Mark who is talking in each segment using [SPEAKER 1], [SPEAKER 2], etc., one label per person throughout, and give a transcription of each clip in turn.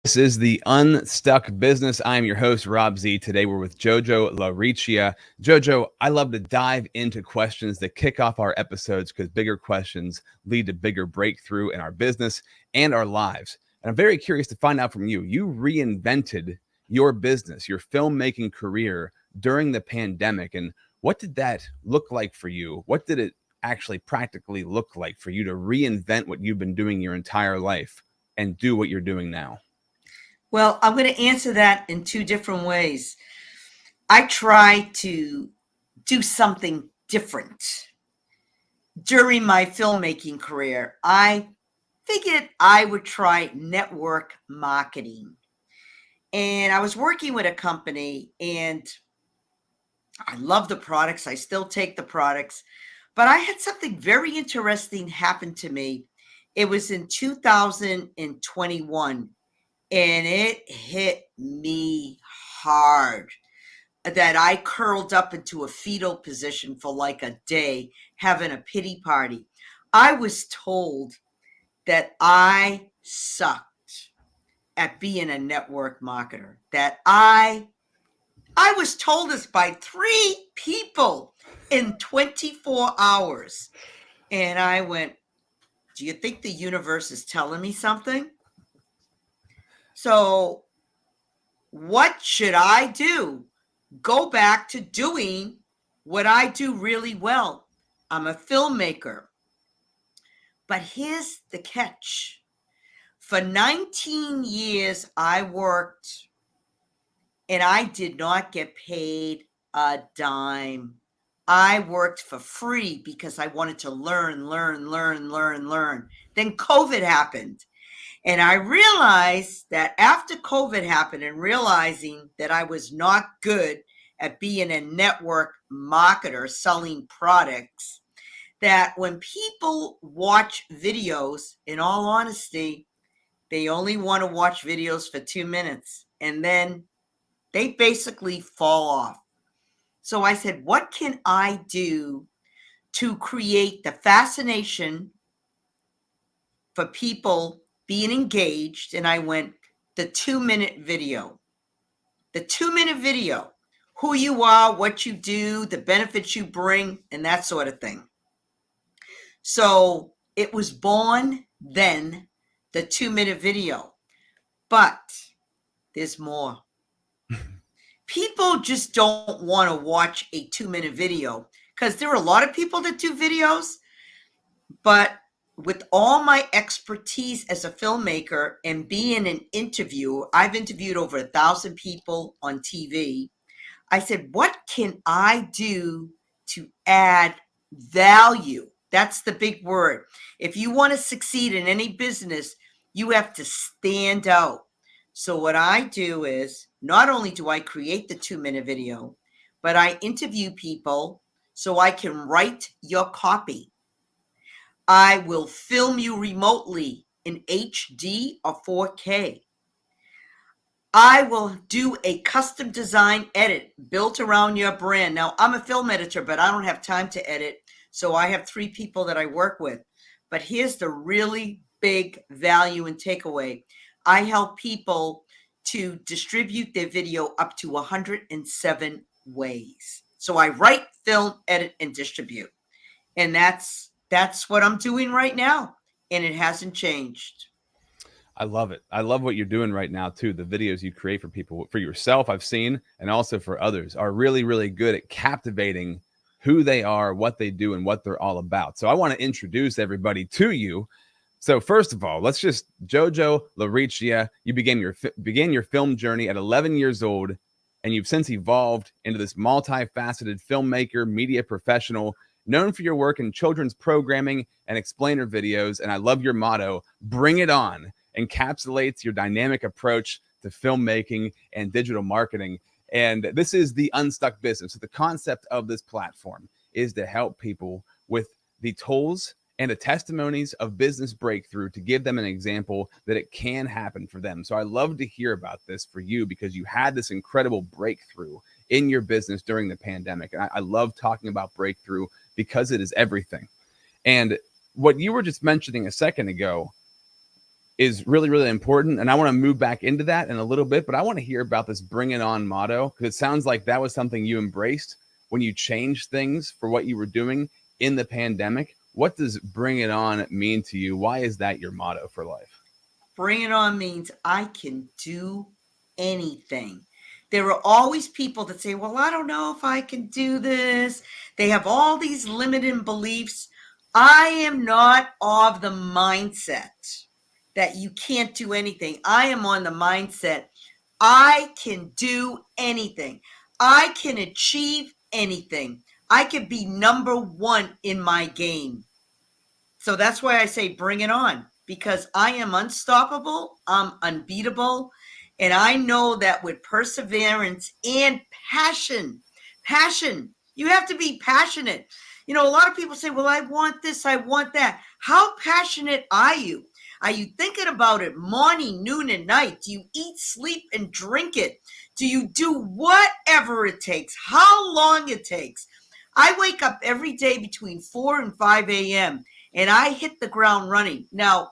[SPEAKER 1] This is the Unstuck Business. I'm your host, Rob Z. Today we're with JoJo LaRiccia. JoJo, I love to dive into questions that kick off our episodes because bigger questions lead to bigger breakthrough in our business and our lives. And I'm very curious to find out from you. You reinvented your business, your filmmaking career during the pandemic. And what did that look like for you? What did it actually practically look like for you to reinvent what you've been doing your entire life and do what you're doing now?
[SPEAKER 2] Well, I'm going to answer that in two different ways. I try to do something different. During my filmmaking career, I figured I would try network marketing. And I was working with a company, and I love the products. I still take the products. But I had something very interesting happen to me. It was in 2021. And it hit me hard that I curled up into a fetal position for like a day, having a pity party. I was told that I sucked at being a network marketer, that I was told this by 3 people in 24 hours. And I went, do you think the universe is telling me something? So what should I do? Go back to doing what I do really well. I'm a filmmaker. But here's the catch. For 19 years, I worked and I did not get paid a dime. I worked for free because I wanted to learn. Then COVID happened. And I realized that after COVID happened and realizing that I was not good at being a network marketer selling products, that when people watch videos, in all honesty, they only want to watch videos for 2 minutes and then they basically fall off. So I said, what can I do to create the fascination for people being engaged? And I went, the 2-minute video. The 2-minute video. Who you are, what you do, the benefits you bring, and that sort of thing. So it was born then, the 2-minute video. But there's more. People just don't want to watch a 2-minute video because there are a lot of people that do videos, but with all my expertise as a filmmaker and being an interviewer, I've interviewed over 1,000 people on TV. I said, what can I do to add value? That's the big word. If you want to succeed in any business, you have to stand out. So what I do is, not only do I create the 2-minute video, but I interview people so I can write your copy. I will film you remotely in HD or 4K. I will do a custom design edit built around your brand. Now, I'm a film editor, but I don't have time to edit. So I have 3 people that I work with. But here's the really big value and takeaway. I help people to distribute their video up to 107 ways. So I write, film, edit, and distribute. And that's what I'm doing right now. And it hasn't changed.
[SPEAKER 1] I love it. I love what you're doing right now too. The videos you create for people, for yourself, I've seen, and also for others, are really, really good at captivating who they are, what they do, and what they're all about. So I want to introduce everybody to you. So first of all, let's just, JoJo LaRiccia, you began your film journey at 11 years old, and you've since evolved into this multifaceted filmmaker, media professional, known for your work in children's programming and explainer videos. And I love your motto, bring it on, encapsulates your dynamic approach to filmmaking and digital marketing. And this is the Unstuck Business. So the concept of this platform is to help people with the tools and the testimonies of business breakthrough to give them an example that it can happen for them. So I love to hear about this for you because you had this incredible breakthrough in your business during the pandemic. And I love talking about breakthrough because it is everything. And what you were just mentioning a second ago is really, really important. And I want to move back into that in a little bit, but I want to hear about this bring it on motto, because it sounds like that was something you embraced when you changed things for what you were doing in the pandemic. What does bring it on mean to you? Why is that your motto for life?
[SPEAKER 2] Bring it on means I can do anything. There are always people that say, well, I don't know if I can do this. They have all these limiting beliefs. I am not of the mindset that you can't do anything. I am on the mindset, I can do anything. I can achieve anything. I can be number one in my game. So that's why I say bring it on, because I am unstoppable, I'm unbeatable, and I know that with perseverance and passion, you have to be passionate. You know, a lot of people say, well, I want this, I want that. How passionate are you? Are you thinking about it morning, noon, and night? Do you eat, sleep, and drink it? Do you do whatever it takes? How long it takes? I wake up every day between 4 and 5 a.m. and I hit the ground running. Now,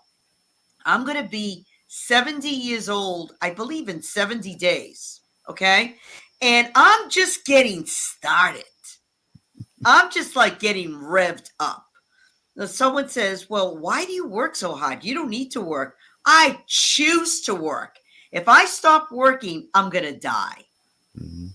[SPEAKER 2] I'm going to be 70 years old, I believe, in 70 days, okay? And I'm just getting started. I'm just like getting revved up. Now, someone says, well, why do you work so hard? You don't need to work. I choose to work. If I stop working, I'm going to die.
[SPEAKER 1] Mm-hmm.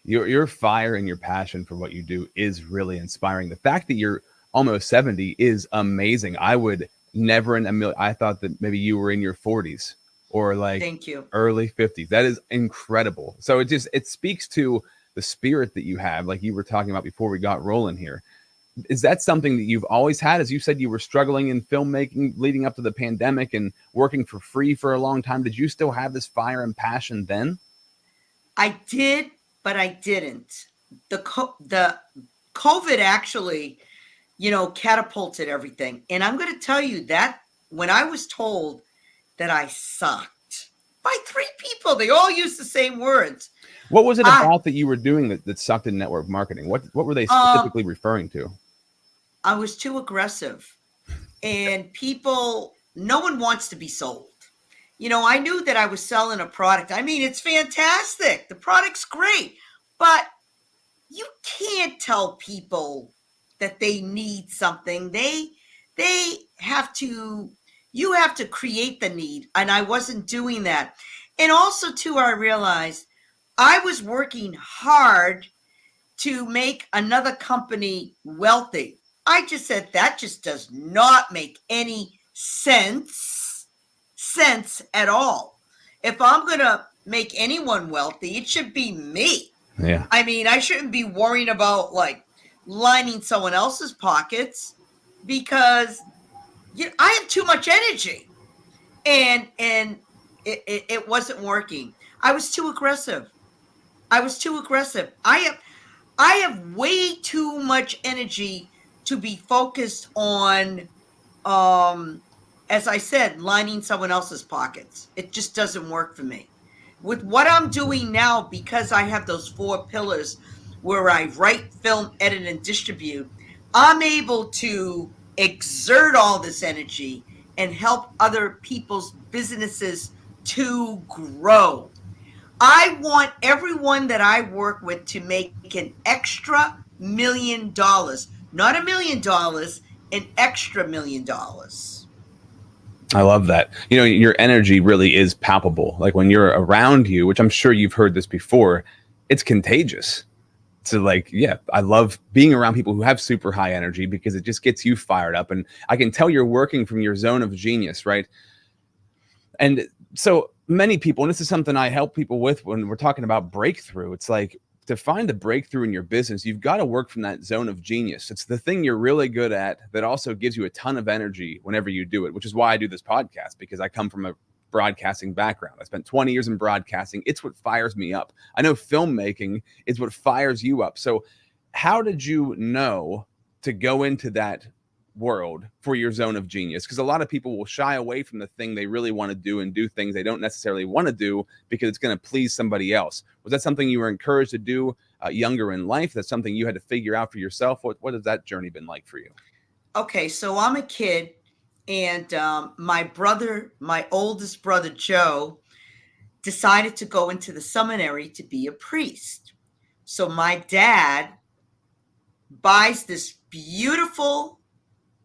[SPEAKER 1] Your fire and your passion for what you do is really inspiring. The fact that you're almost 70 is amazing. I would never in a million. I thought that maybe you were in your 40s or like
[SPEAKER 2] Thank you.
[SPEAKER 1] early 50s. That is incredible. So it speaks to the spirit that you have, like you were talking about before we got rolling here. Is that something that you've always had? As you said, you were struggling in filmmaking leading up to the pandemic and working for free for a long time. Did you still have this fire and passion then?
[SPEAKER 2] I did, but I didn't. The COVID actually, catapulted everything. And I'm going to tell you that when I was told that I sucked by 3 people, they all used the same words.
[SPEAKER 1] What was it about that you were doing that sucked in network marketing? What were they specifically referring to?
[SPEAKER 2] I was too aggressive, and no one wants to be sold. I knew that I was selling a product. I mean, it's fantastic. The product's great, but you can't tell people that they need something. You have to create the need. And I wasn't doing that. And also too, I realized I was working hard to make another company wealthy. I just said, that just does not make any sense at all. If I'm going to make anyone wealthy, it should be me.
[SPEAKER 1] Yeah.
[SPEAKER 2] I mean, I shouldn't be worrying about like lining someone else's pockets because I have too much energy, and it wasn't working. I was too aggressive. I have way too much energy to be focused on, as I said, lining someone else's pockets. It just doesn't work for me. With what I'm doing now, because I have those 4 pillars where I write, film, edit, and distribute, I'm able to exert all this energy and help other people's businesses to grow. I want everyone that I work with to make an extra $1 million, not $1 million, an extra $1 million.
[SPEAKER 1] I love that. Your energy really is palpable. Like when you're around you, which I'm sure you've heard this before, it's contagious. So like, yeah, I love being around people who have super high energy because it just gets you fired up. And I can tell you're working from your zone of genius, right? And so many people, and this is something I help people with when we're talking about breakthrough, it's like to find the breakthrough in your business, you've got to work from that zone of genius. It's the thing you're really good at that also gives you a ton of energy whenever you do it, which is why I do this podcast, because I come from a broadcasting background. I spent 20 years in broadcasting. It's what fires me up. I know filmmaking is what fires you up. So how did you know to go into that world for your zone of genius? Because a lot of people will shy away from the thing they really want to do and do things they don't necessarily want to do because it's going to please somebody else. Was that something you were encouraged to do younger in life? That's something you had to figure out for yourself? What has that journey been like for you?
[SPEAKER 2] Okay, so I'm a kid, and my oldest brother, Joe, decided to go into the seminary to be a priest. So my dad buys this beautiful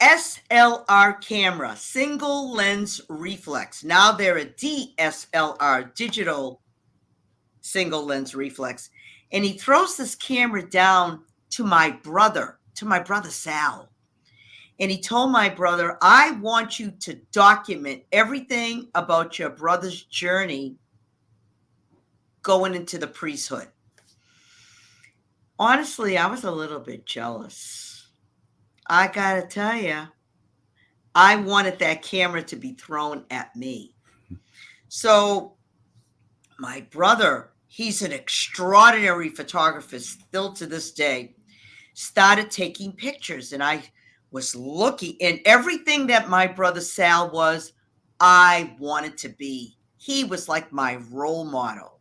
[SPEAKER 2] SLR camera, single lens reflex. Now they're a DSLR, digital single lens reflex. And he throws this camera down to my brother Sal. And he told my brother, I want you to document everything about your brother's journey going into the priesthood. Honestly, I was a little bit jealous. I gotta tell you, I wanted that camera to be thrown at me. So my brother, he's an extraordinary photographer still to this day, started taking pictures. And I was looking, and everything that my brother Sal was, I wanted to be. He was like my role model.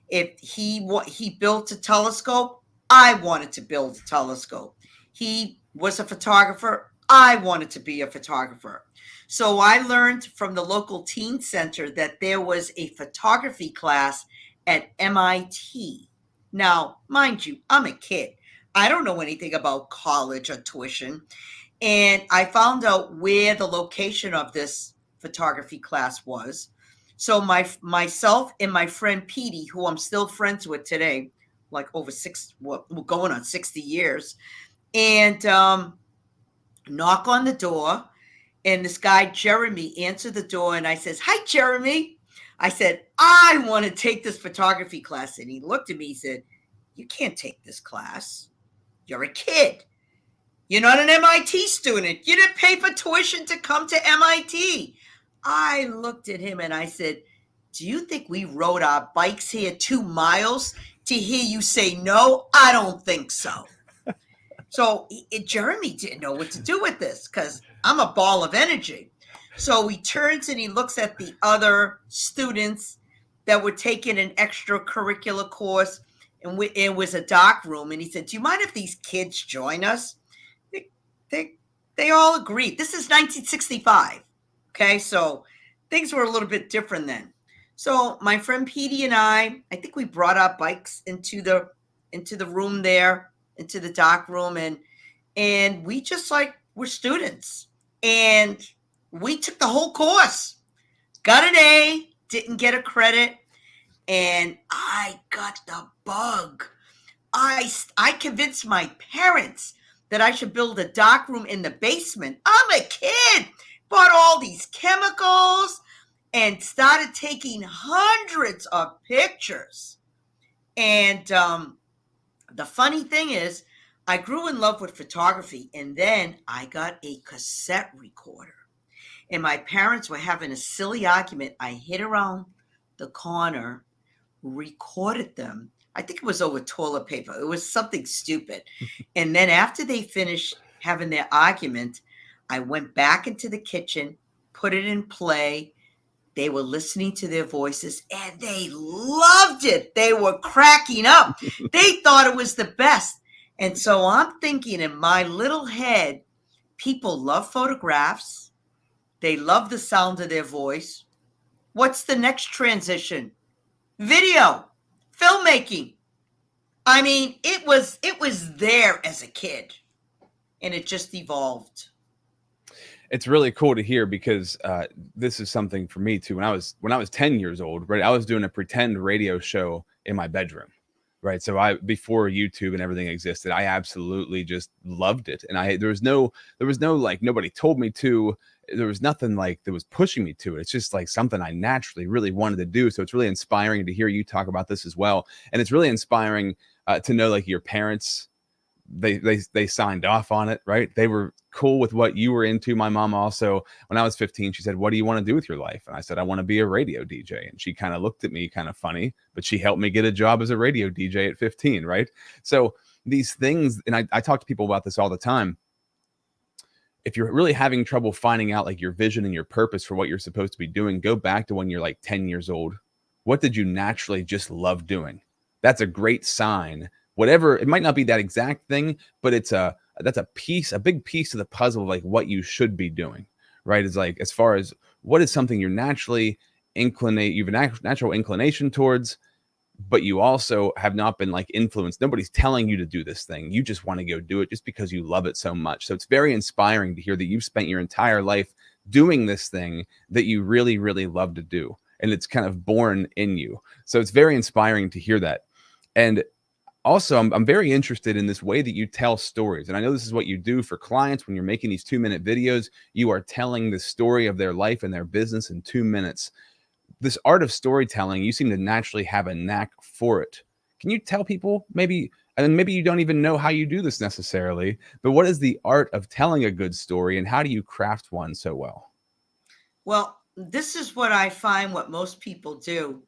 [SPEAKER 2] If he built a telescope, I wanted to build a telescope. He was a photographer. I wanted to be a photographer. So I learned from the local teen center that there was a photography class at MIT. Now, mind you, I'm a kid. I don't know anything about college or tuition. And I found out where the location of this photography class was. So myself and my friend Petey, who I'm still friends with today, like over we're going on 60 years, and knock on the door. And this guy, Jeremy, answered the door. And I says, hi, Jeremy. I said, I want to take this photography class. And he looked at me, he said, you can't take this class. You're a kid. You're not an MIT student. You didn't pay for tuition to come to MIT. I looked at him and I said, do you think we rode our bikes here 2 miles to hear you say no? I don't think so. So Jeremy didn't know what to do with this because I'm a ball of energy. So he turns and he looks at the other students that were taking an extracurricular course, and it was a dark room. And he said, do you mind if these kids join us? They all agreed. This is 1965. Okay, so things were a little bit different then. So my friend Petey and I think we brought our bikes into the room there, into the dark room, and we just like were students. And we took the whole course, got an A, didn't get a credit, and I got the bug. I convinced my parents that I should build a dark room in the basement. I'm a kid, bought all these chemicals and started taking hundreds of pictures. And the funny thing is, I grew in love with photography, and then I got a cassette recorder. And my parents were having a silly argument. I hid around the corner, recorded them. I think it was over toilet paper. It was something stupid. And then after they finished having their argument, I went back into the kitchen, put it in play. They were listening to their voices, and they loved it. They were cracking up. They thought it was the best. And so I'm thinking in my little head, people love photographs. They love the sound of their voice. What's the next transition? Video, filmmaking. I mean, it was there as a kid, and it just evolved.
[SPEAKER 1] It's really cool to hear because this is something for me too. When I was 10 years old, right, I was doing a pretend radio show in my bedroom, right? So before YouTube and everything existed, I absolutely just loved it. And there was no like, nobody told me to. There was nothing like that was pushing me to it. It's just like something I naturally really wanted to do. So it's really inspiring to hear you talk about this as well. And it's really inspiring to know like your parents, they signed off on it, right? They were cool with what you were into. My mom also, when I was 15, she said, what do you want to do with your life? And I said, I want to be a radio DJ. And she kind of looked at me kind of funny, but she helped me get a job as a radio DJ at 15, right? So these things, and I talk to people about this all the time. If you're really having trouble finding out like your vision and your purpose for what you're supposed to be doing, go back to when you're like 10 years old. What did you naturally just love doing? That's a great sign. Whatever, it might not be that exact thing, but that's a big piece of the puzzle of like what you should be doing, right? It's like, as far as what is something you're naturally you have a natural inclination towards, but you also have not been like influenced. Nobody's telling you to do this thing. You just want to go do it just because you love it so much. So it's very inspiring to hear that you've spent your entire life doing this thing that you really, really love to do. And it's kind of born in you. So it's very inspiring to hear that. And also, I'm very interested in this way that you tell stories. And I know this is what you do for clients when you're making these 2-minute videos. You are telling the story of their life and their business in 2 minutes. This art of storytelling, you seem to naturally have a knack for it. Can you tell people maybe, and maybe you don't even know how you do this necessarily, but what is the art of telling a good story and how do you craft one so well?
[SPEAKER 2] Well, this is what I find what most people do.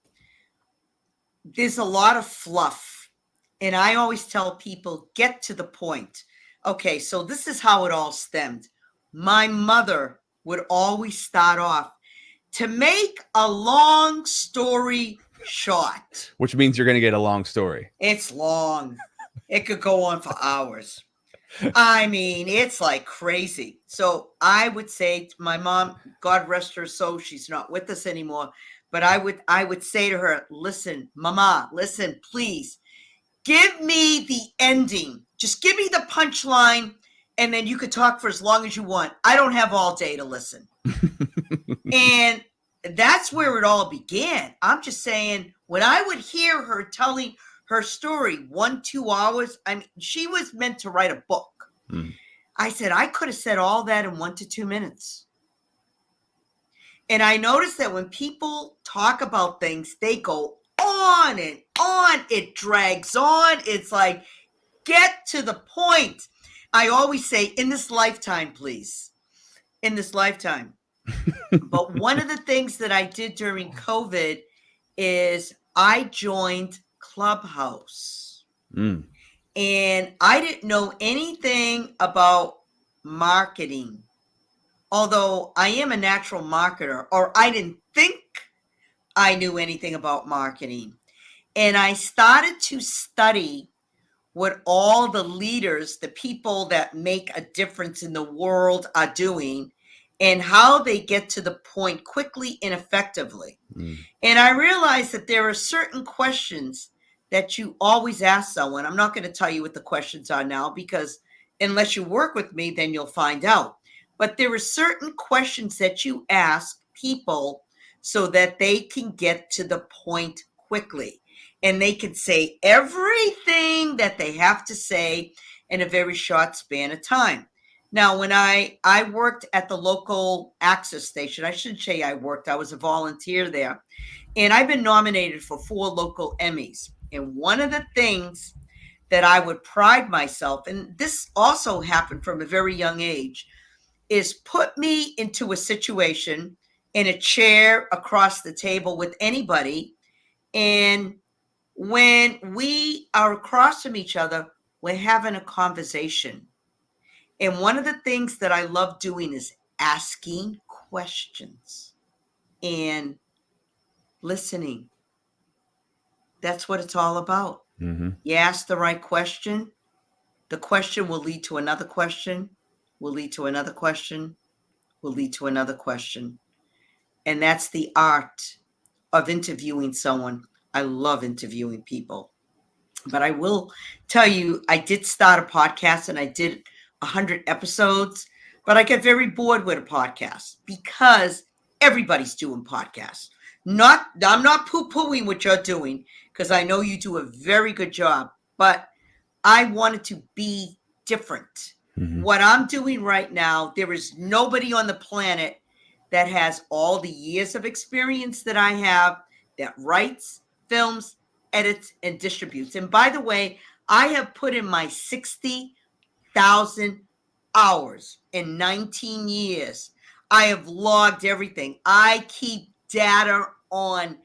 [SPEAKER 2] There's a lot of fluff. And I always tell people, get to the point. Okay, so this is how it all stemmed. My mother would always start off, to make a long story short.
[SPEAKER 1] Which means you're going to get a long story.
[SPEAKER 2] It's long. It could go on for hours. I mean, it's like crazy. So I would say to my mom, God rest her soul, she's not with us anymore. But I would say to her, listen, Mama, listen, please, give me the ending. Just give me the punchline, and then you could talk for as long as you want. I don't have all day to listen. And that's where it all began. I'm just saying, when I would hear her telling her story 1-2 hours, I mean, she was meant to write a book. I said, I could have said all that in 1 to 2 minutes. And I noticed that when people talk about things, they go on and on. It drags on. It's like, get to the point. I always say, in this lifetime, please. In this lifetime. But one of the things that I did during COVID is I joined Clubhouse. And I didn't know anything about marketing, although I am a natural marketer, or I didn't think I knew anything about marketing. And I started to study what all the leaders, the people that make a difference in the world, are doing, and how they get to the point quickly and effectively. And I realized that there are certain questions that you always ask someone. I'm not going to tell you what the questions are now, because unless you work with me, then you'll find out. But there are certain questions that you ask people so that they can get to the point quickly. And they can say everything that they have to say in a very short span of time. Now, when I worked at the local access station, I shouldn't say I worked, I was a volunteer there. And I've been nominated for 4 local Emmys. And one of the things that I would pride myself, and this also happened from a very young age, is put me into a situation in a chair across the table with anybody. And when we are across from each other, we're having a conversation. And one of the things that I love doing is asking questions and listening. That's what it's all about. You ask the right question. The question will lead to another question, will lead to another question, will lead to another question. And that's the art of interviewing someone. I love interviewing people. But I will tell you, I did start a podcast and I did 100 episodes, but I get very bored with a podcast because everybody's doing podcasts. I'm not poo-pooing what you're doing, because I know you do a very good job, but I wanted to be different. What I'm doing right now, there is nobody on the planet that has all the years of experience that I have, that writes, films, edits, and distributes. And by the way, I have put in my 60,000 hours in 19 years. I have logged everything. I keep data on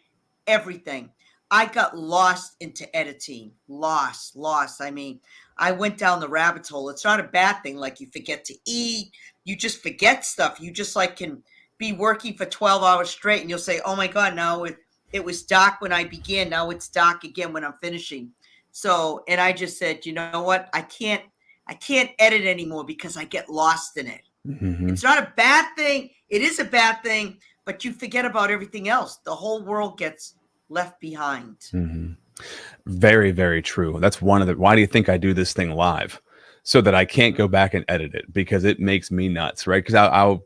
[SPEAKER 2] everything. I got lost into editing. Lost. I mean, I went down the rabbit hole. It's not a bad thing. Like, you forget to eat. You just forget stuff. You just like can be working for 12 hours straight and you'll say, oh my God, now it was dark when I began. Now it's dark again when I'm finishing. So, and I just said, you know what? I can't edit anymore because I get lost in it.
[SPEAKER 1] Mm-hmm.
[SPEAKER 2] It's not a bad thing. It is a bad thing, but you forget about everything else. The whole world gets left behind.
[SPEAKER 1] Mm-hmm. Very, very true. That's one of the, why do you think I do this thing live? So that I can't go back and edit it, because it makes me nuts, right? Because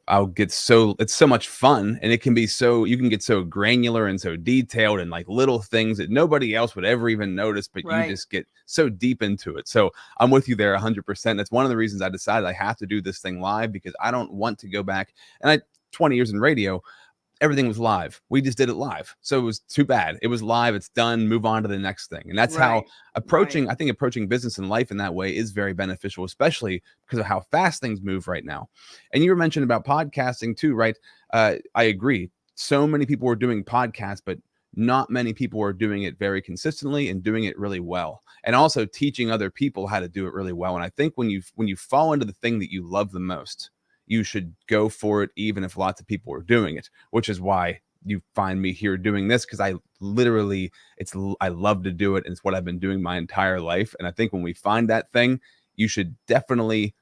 [SPEAKER 1] I'll get so, it's so much fun, and it can be so, you can get so granular and so detailed and like little things that nobody else would ever even notice, but
[SPEAKER 2] Right.
[SPEAKER 1] you just get so deep into it. So I'm with you there 100%. That's one of the reasons I decided I have to do this thing live, because I don't want to go back. And 20 years in radio, everything was live. We just did it live. So it was too bad. It was live. It's done. Move on to the next thing. And that's how approaching, I think approaching business and life in that way is very beneficial, especially because of how fast things move right now. And you were mentioning about podcasting too, right? I agree. So many people are doing podcasts, but not many people are doing it very consistently and doing it really well, and also teaching other people how to do it really well. And I think when you fall into the thing that you love the most, you should go for it, even if lots of people are doing it, which is why you find me here doing this, because I love to do it. And it's what I've been doing my entire life. And I think when we find that thing, you should definitely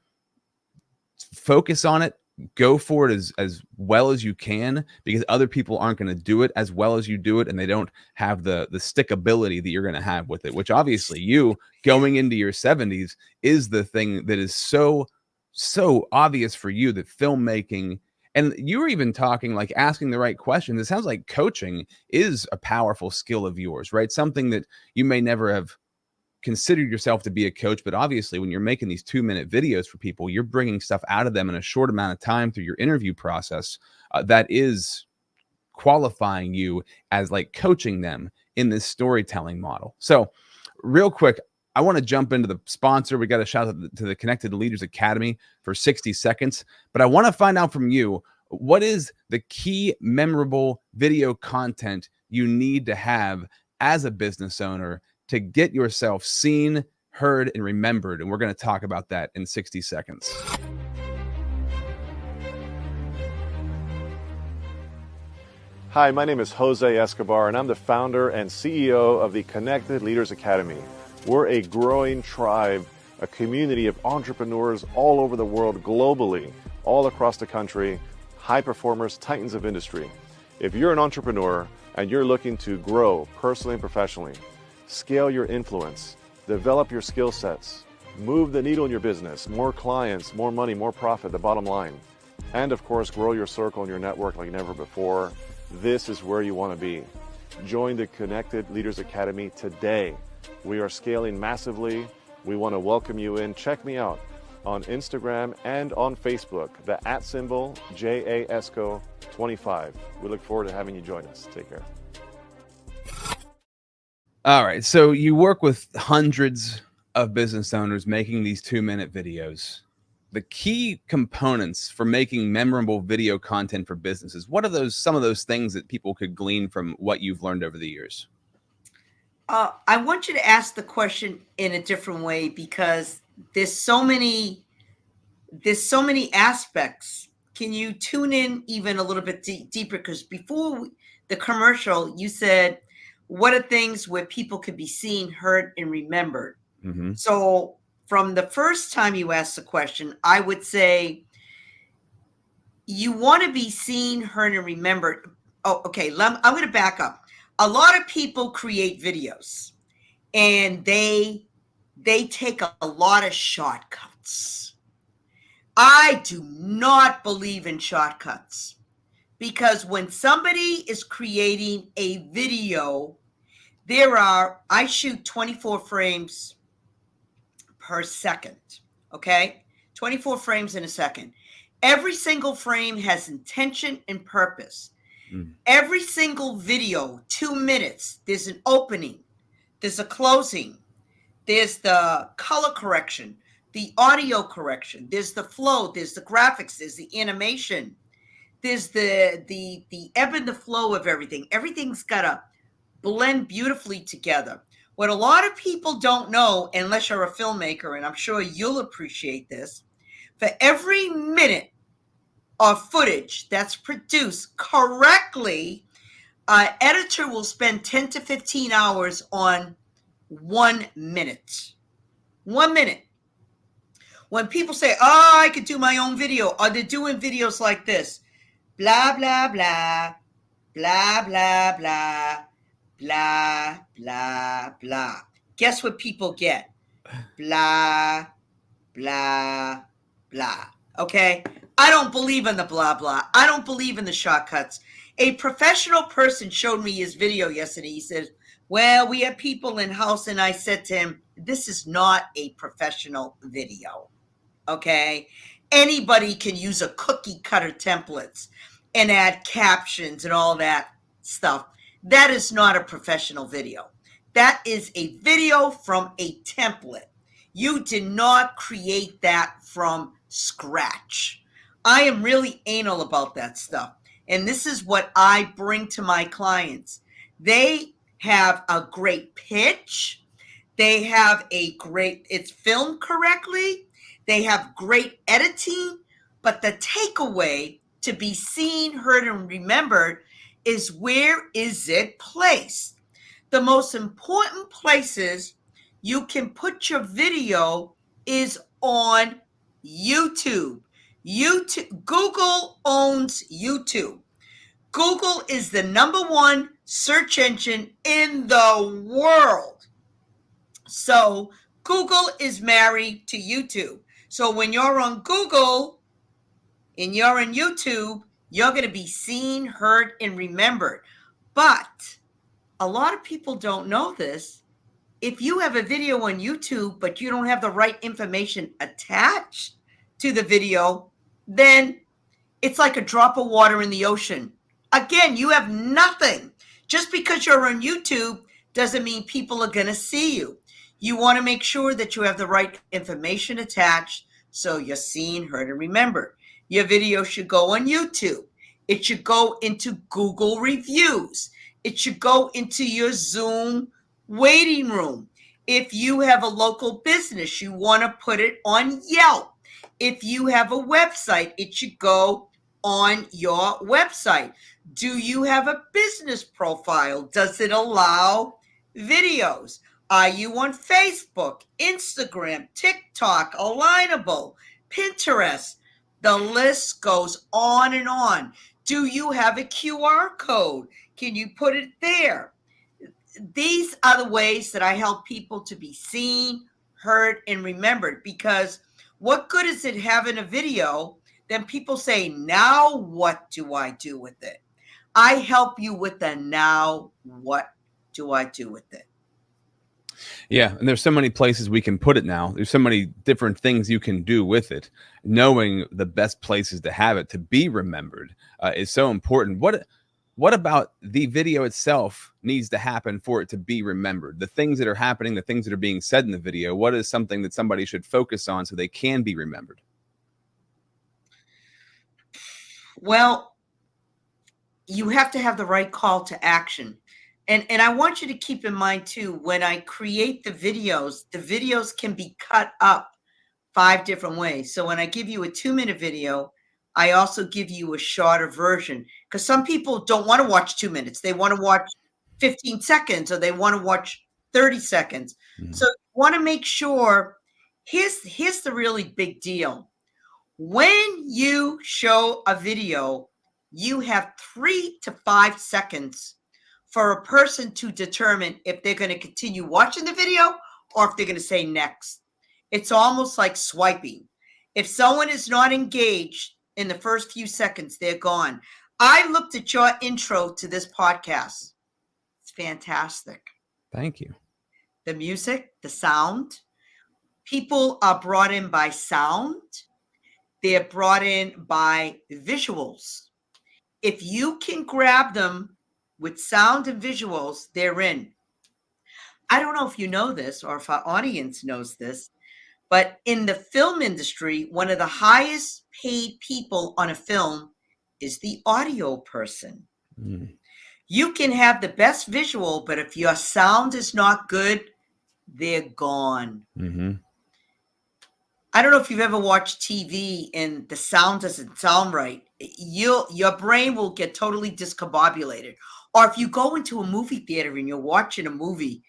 [SPEAKER 1] focus on it, go for it as well as you can, because other people aren't going to do it as well as you do it. And they don't have the stickability that you're going to have with it, which obviously you going into your 70s is the thing that is so obvious for you, that filmmaking, and you were even talking like asking the right questions. It sounds like coaching is a powerful skill of yours, right? Something that you may never have considered yourself to be a coach, but obviously when you're making these 2-minute videos for people, you're bringing stuff out of them in a short amount of time through your interview process that is qualifying you as like coaching them in this storytelling model. So real quick, I want to jump into the sponsor. We got a shout out to the Connected Leaders Academy for 60 seconds. But I want to find out from you, what is the key memorable video content you need to have as a business owner to get yourself seen, heard, and remembered? And we're going to talk about that in 60 seconds.
[SPEAKER 3] Hi, my name is Jose Escobar, and I'm the founder and CEO of the Connected Leaders Academy. We're a growing tribe, a community of entrepreneurs all over the world, globally, all across the country, high performers, titans of industry. If you're an entrepreneur and you're looking to grow personally and professionally, scale your influence, develop your skill sets, move the needle in your business, more clients, more money, more profit, the bottom line, and of course, grow your circle and your network like never before, this is where you want to be. Join the Connected Leaders Academy today. We are scaling massively. We want to welcome you in. Check me out on Instagram and on Facebook, the @ JAESCO25. We look forward to having you join us. Take care.
[SPEAKER 1] All right. So you work with hundreds of business owners making these 2-minute videos. The key components for making memorable video content for businesses, what are some of those things that people could glean from what you've learned over the years?
[SPEAKER 2] I want you to ask the question in a different way, because there's so many aspects. Can you tune in even a little bit deeper? Because before the commercial, you said, what are things where people could be seen, heard, and remembered?
[SPEAKER 1] Mm-hmm.
[SPEAKER 2] So from the first time you asked the question, I would say you want to be seen, heard, and remembered. Oh, okay. I'm going to back up. A lot of people create videos and they take a lot of shortcuts. I do not believe in shortcuts, because when somebody is creating a video, I shoot 24 frames per second. Okay. 24 frames in a second. Every single frame has intention and purpose. Every single video, 2 minutes, there's an opening, there's a closing, there's the color correction, the audio correction, there's the flow, there's the graphics, there's the animation, there's the ebb and the flow of everything. Everything's got a blend beautifully together. What a lot of people don't know, unless you're a filmmaker, and I'm sure you'll appreciate this, for every minute of footage that's produced correctly, an editor will spend 10 to 15 hours on 1 minute. 1 minute. When people say, oh, I could do my own video, or they're doing videos like this, blah, blah, blah, blah, blah, blah, blah, blah, blah. Guess what people get? Blah, blah, blah. Okay? I don't believe in the blah, blah. I don't believe in the shortcuts. A professional person showed me his video yesterday. He said, well, we have people in house. And I said to him, this is not a professional video. Okay? Anybody can use a cookie cutter templates and add captions and all that stuff. That is not a professional video. That is a video from a template. You did not create that from scratch. I am really anal about that stuff. And this is what I bring to my clients. They have a great pitch. They have it's filmed correctly. They have great editing. But the takeaway to be seen, heard, and remembered is, where is it placed? The most important places you can put your video is on YouTube. Google owns YouTube. Google is the #1 search engine in the world. So Google is married to YouTube. So when you're on Google and you're on YouTube, you're going to be seen, heard, and remembered. But a lot of people don't know this. If you have a video on YouTube, but you don't have the right information attached to the video, then it's like a drop of water in the ocean. Again, you have nothing. Just because you're on YouTube doesn't mean people are going to see you. You want to make sure that you have the right information attached so you're seen, heard, and remembered. Your video should go on YouTube. It should go into Google reviews. It should go into your Zoom waiting room. If you have a local business, you want to put it on Yelp. If you have a website, it should go on your website. Do you have a business profile? Does it allow videos? Are you on Facebook, Instagram, TikTok, Alignable, Pinterest? The list goes on and on. Do you have a QR code? Can you put it there? These are the ways that I help people to be seen, heard, and remembered. Because what good is it having a video? Then people say, now what do I do with it? I help you with the now what do I do with it?
[SPEAKER 1] Yeah, and there's so many places we can put it now. There's so many different things you can do with it. Knowing the best places to have it to be remembered is so important. What about the video itself needs to happen for it to be remembered? The things that are happening, the things that are being said in the video, what is something that somebody should focus on so they can be remembered?
[SPEAKER 2] Well, you have to have the right call to action. And I want you to keep in mind too, when I create the videos can be cut up 5 different ways. So when I give you a 2-minute video, I also give you a shorter version, because some people don't want to watch 2 minutes. They want to watch 15 seconds or they want to watch 30 seconds. Mm-hmm. So you want to make sure, here's the really big deal. When you show a video, you have 3 to 5 seconds for a person to determine if they're going to continue watching the video or if they're going to say next. It's almost like swiping. If someone is not engaged in the first few seconds, they're gone. I looked at your intro to this podcast. It's fantastic.
[SPEAKER 1] Thank you.
[SPEAKER 2] The music, the sound. People are brought in by sound. They're brought in by visuals. If you can grab them with sound and visuals, they're in. I don't know if you know this or if our audience knows this, but in the film industry, one of the highest paid people on a film is the audio person. Mm. You can have the best visual, but if your sound is not good, they're gone.
[SPEAKER 1] Mm-hmm.
[SPEAKER 2] I don't know if you've ever watched TV and the sound doesn't sound right. Your brain will get totally discombobulated. Or if you go into a movie theater and you're watching a movie,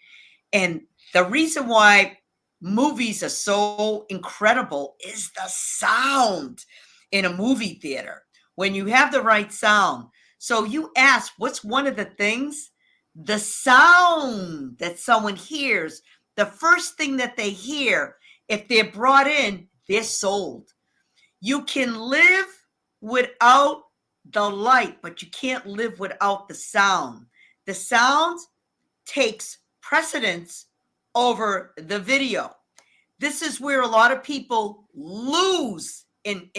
[SPEAKER 2] and the reason why movies are so incredible is the sound in a movie theater. When you have the right sound. So you ask, what's one of the things? The sound that someone hears, the first thing that they hear, if they're brought in, they're sold. You can live without the light, but you can't live without the sound. The sound takes precedence over the video. This is where a lot of people lose in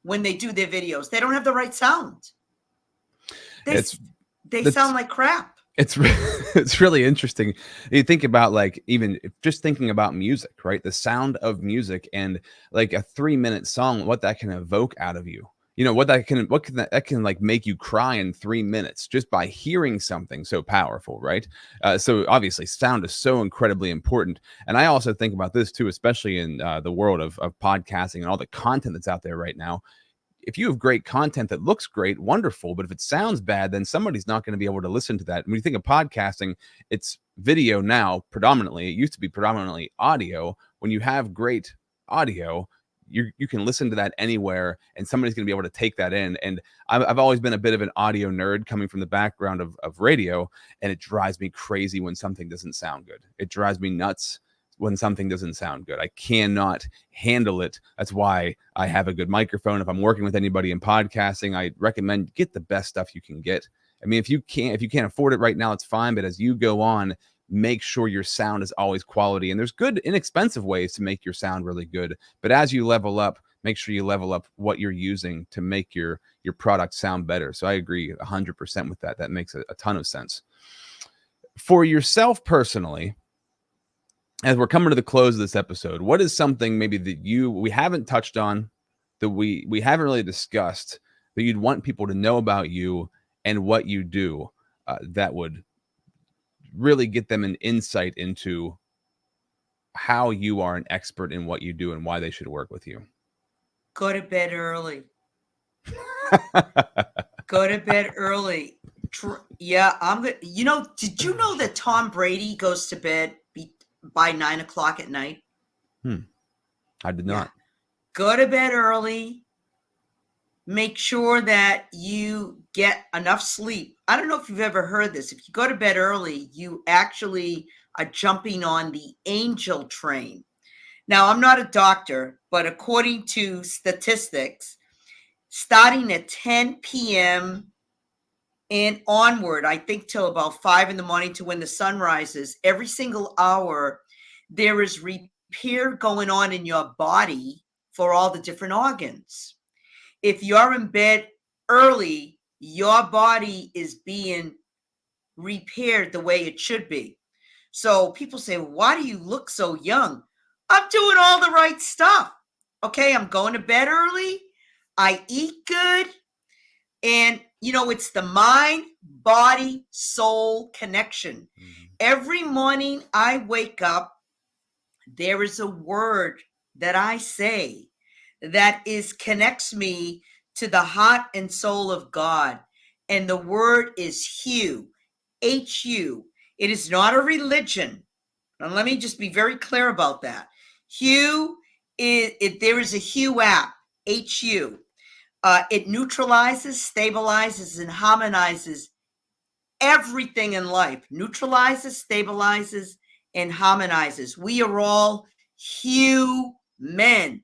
[SPEAKER 2] when they do their videos. They don't have the right sound. They sound like crap.
[SPEAKER 1] It's it's really interesting. You think about, like, even just thinking about music, right? The sound of music and like a 3-minute song, what that can evoke out of you. You know, what that can like make you cry in 3 minutes just by hearing something so powerful, right? So obviously sound is so incredibly important. And I also think about this too, especially in the world of podcasting and all the content that's out there right now. If you have great content that looks great, wonderful, but if it sounds bad, then somebody's not going to be able to listen to that. When you think of podcasting, it's video now predominantly. It used to be predominantly audio. When you have great audio, you can listen to that anywhere, and somebody's going to be able to take that in. And I've always been a bit of an audio nerd coming from the background of radio, and it drives me crazy when something doesn't sound good. It drives me nuts when something doesn't sound good. I cannot handle it. That's why I have a good microphone. If I'm working with anybody in podcasting, I recommend get the best stuff you can get. I mean, if you can't afford it right now, it's fine. But as you go on, make sure your sound is always quality. And there's good, inexpensive ways to make your sound really good. But as you level up, make sure you level up what you're using to make your product sound better. So I agree 100% with that. That makes a ton of sense. For yourself personally, as we're coming to the close of this episode, what is something maybe that we haven't touched on, that we haven't really discussed, that you'd want people to know about you and what you do, that would really get them an insight into how you are an expert in what you do and why they should work with you?
[SPEAKER 2] Go to bed early. Go to bed early. Yeah, I'm good. You know, did you know that Tom Brady goes to bed by 9 o'clock at night?
[SPEAKER 1] I did not.
[SPEAKER 2] Go to bed early. Make sure that you get enough sleep. I don't know if you've ever heard this. If you go to bed early, you actually are jumping on the angel train. Now, I'm not a doctor, but according to statistics, starting at 10 p.m. and onward, I think till about 5 in the morning to when the sun rises, every single hour, there is repair going on in your body for all the different organs. If you're in bed early, your body is being repaired the way it should be. So people say, why do you look so young? I'm doing all the right stuff. Okay, I'm going to bed early. I eat good. And, you know, it's the mind, body, soul connection. Every morning I wake up, there is a word that I say that connects me to the heart and soul of God. And the word is Hugh, H-U. It is not a religion. And let me just be very clear about that. Hugh, there is a Hugh app, H-U. It neutralizes, stabilizes, and harmonizes everything in life. Neutralizes, stabilizes, and harmonizes. We are all human.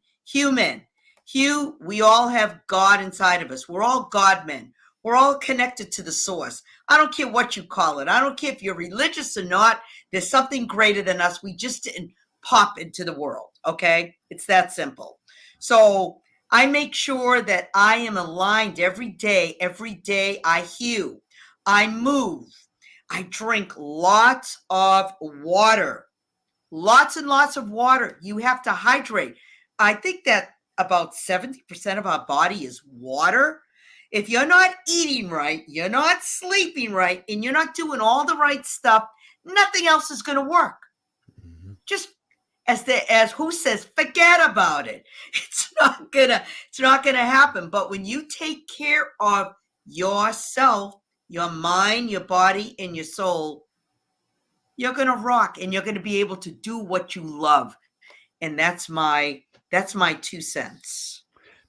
[SPEAKER 2] Hugh, we all have God inside of us. We're all God men. We're all connected to the source. I don't care what you call it. I don't care if you're religious or not. There's something greater than us. We just didn't pop into the world, okay? It's that simple. So I make sure that I am aligned every day. Every day I hew. I move. I drink lots of water. Lots and lots of water. You have to hydrate. I think that about 70% of our body is water. If you're not eating right, you're not sleeping right, and you're not doing all the right stuff, nothing else is going to work. Just as who says, forget about it. It's not gonna happen. But when you take care of yourself, your mind, your body, and your soul, you're gonna rock, and you're gonna be able to do what you love. And that's my 2 cents.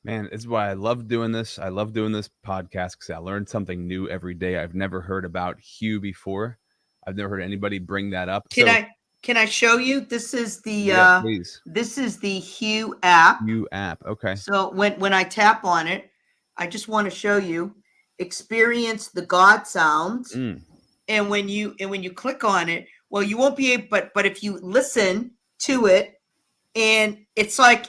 [SPEAKER 1] Man, it's why I love doing this. I love doing this podcast because I learn something new every day. I've never heard about Hue before. I've never heard anybody bring that up.
[SPEAKER 2] Can I show you? This is the
[SPEAKER 1] please.
[SPEAKER 2] This is the Hue app.
[SPEAKER 1] Hue app. Okay.
[SPEAKER 2] So when I tap on it, I just want to show you, experience the God sounds. And when you click on it, well, you won't be able, but if you listen to it, and it's like,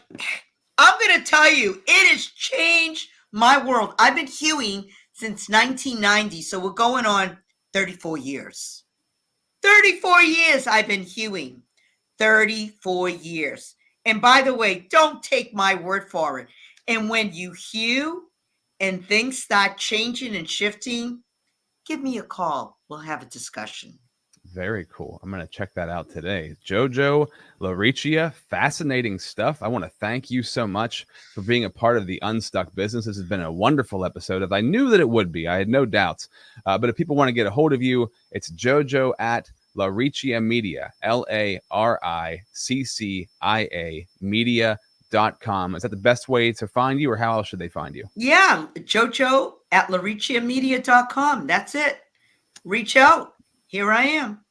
[SPEAKER 2] I'm going to tell you, it has changed my world. I've been hueing since 1990. So we're going on 34 years. 34 years I've been hueing. 34 years. And by the way, don't take my word for it. And when you hue and things start changing and shifting, give me a call. We'll have a discussion.
[SPEAKER 1] Very cool. I'm going to check that out today. JoJo LaRiccia, fascinating stuff. I want to thank you so much for being a part of the Unstuck business. This has been a wonderful episode, as I knew that it would be. I had no doubts. But if people want to get a hold of you, it's JoJo at LaRiccia Media, LaRiccia media.com. Is that the best way to find you, or how else should they find you?
[SPEAKER 2] Yeah, JoJo at LaRicciamedia.com. That's it. Reach out. Here I am.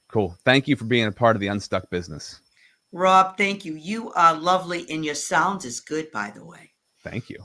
[SPEAKER 1] Cool. Thank you for being a part of the Unstuck business.
[SPEAKER 2] Rob, thank you. You are lovely, and your sound is good, by the way.
[SPEAKER 1] Thank you.